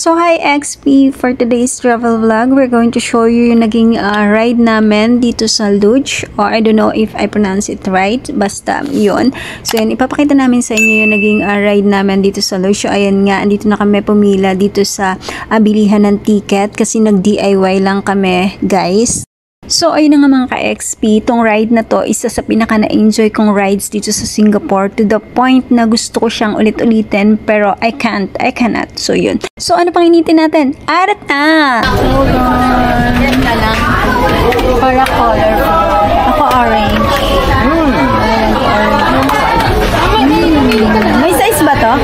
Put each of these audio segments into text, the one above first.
So hi XP, for today's travel vlog, we're going to show you yung naging ride namin dito sa Luge, or I don't know if I pronounce it right, basta yun. So yun, ipapakita namin sa inyo yung naging ride namin dito sa Luge. So ayan nga, andito na kami pumila dito sa bilihan ng ticket kasi nag-DIY lang kami guys. So, ayun na nga mga ka-XP, itong ride na to, isa sa pinaka na-enjoy kong rides dito sa Singapore, to the point na gusto ko siyang ulit-ulitin, pero I cannot. So, yun. So, ano pang initin natin? Arat na! Hold on. Yan na lang. Para colorful. Ako orange. May size ba to?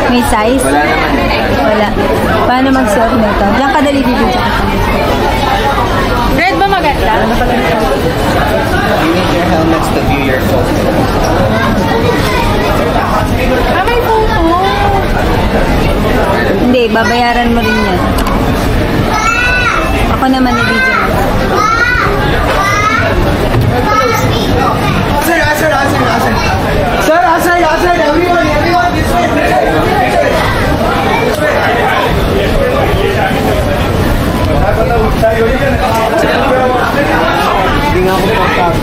May size? Wala naman. Wala. Paano mag-suot nito? Diyan kadali bibigyan ko. Red ba maganda? You need your helmets to view your photo. May photo. Hindi, babayaran mo rin yan. Ako naman i-video mo. Sir, everyone this way. Hindi nga ako pakak.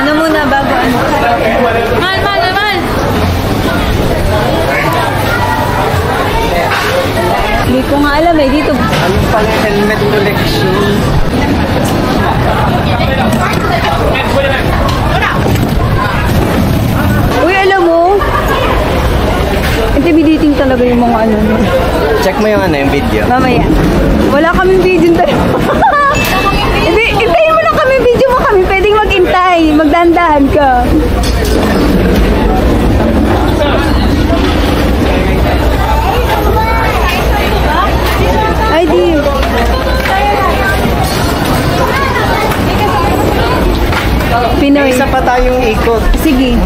Ano muna bago ano? Man. Hindi ko nga alam eh, dito. Ano pala helmet collection? Uy, alam mo? Intimidating talaga yung mga ano. Check mo yung video. Mamaya. Wala kaming video talaga. Hindi, intayin mo lang kami, video mo kami. Pwedeng mag-intay. Magdandahan ka. Ay, di. Pinoy. Isa pa tayong ikot. Sige.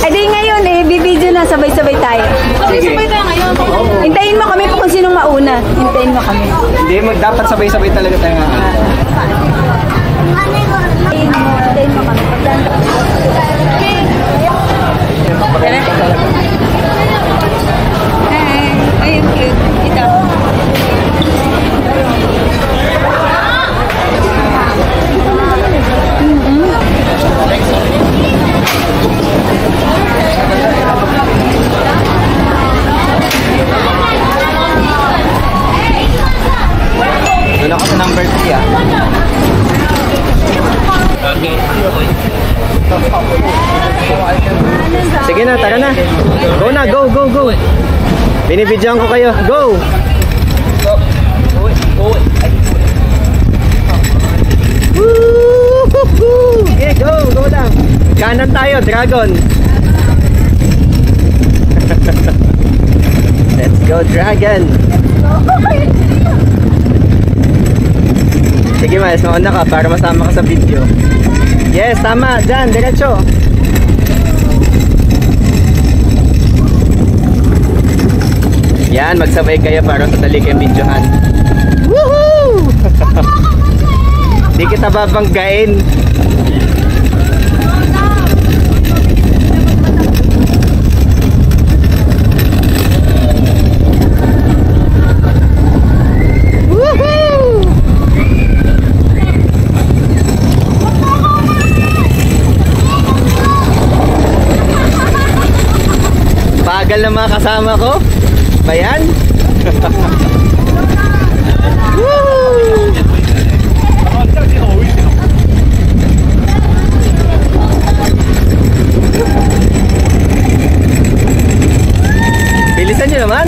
Ay, di ngayon eh. Bibidyo na. Sabay-sabay tayo. Sabay tayo ngayon. Hintayin mo kami po kung sinong mauna. Hintayin mo kami. Hindi, dapat sabay-sabay talaga tayo nga. Hintayin mo kami. Ay, ang cute. Ito. Doon ako sa number 3 ah. Sige na, tara na. Go na, go. Binibidyoan ko kayo. Go! Woo! Okay, go lang. Kanan tayo, dragon. Let's go, dragon. Sige, Miles, mauna ka para masama ka sa video. Yes, tama. Diyan, diretso. Yan, magsabay kayo para sadali kayong videohan. Woohoo! Di kita babanggain. Bagal na mga kasama ko. Bayan. Woo! Bilisan nyo naman.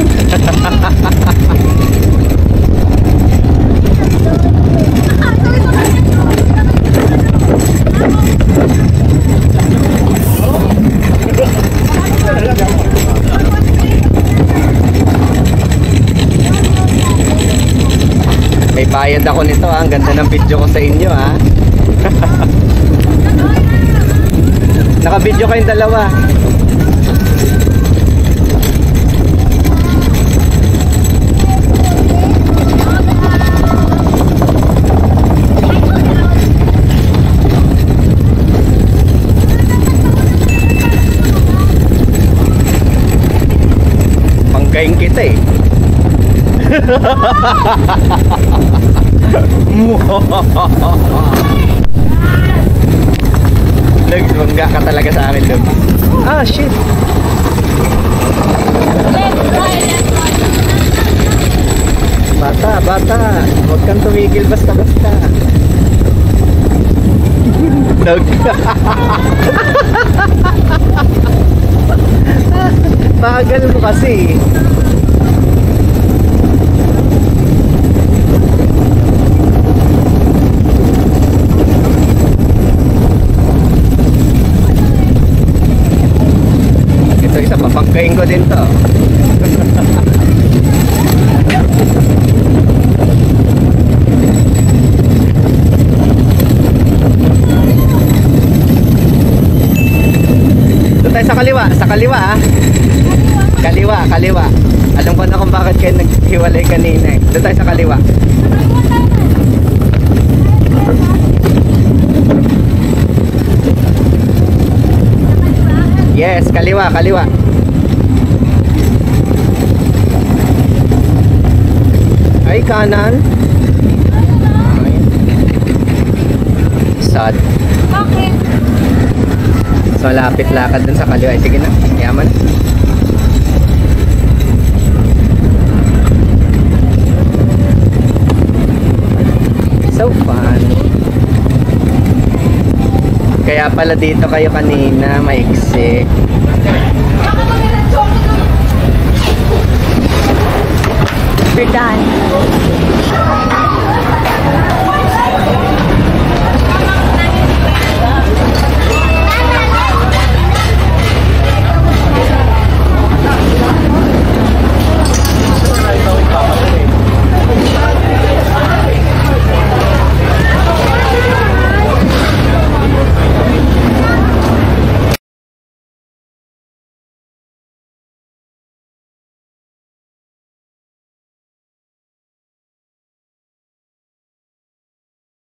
May bayad ako nito ha. Ang ganda ng video ko sa inyo ha. Naka-video kayong dalawa. Panggain kita eh. Nagbangga ka talaga sa akin, Lug. Ah, shit. Bata, bata. Huwag kang tumigil basta-basta. Lug. Bagal mo kasi. Ito isa, papangkain ko din to. Doon tayo sa kaliwa, ah. Kaliwa, kaliwa. Alam ko na kung bakit kayo naghiwalay kanina eh. Doon tayo sa kaliwa. Yes, kaliwa, kaliwa. Ay, kanan. Ay. Sad. Bakit? So, lapit lakad dun sa kaliwa. Ay, sige na, yaman. So fun. Kaya pala dito kayo kanina, maiksi. We're done.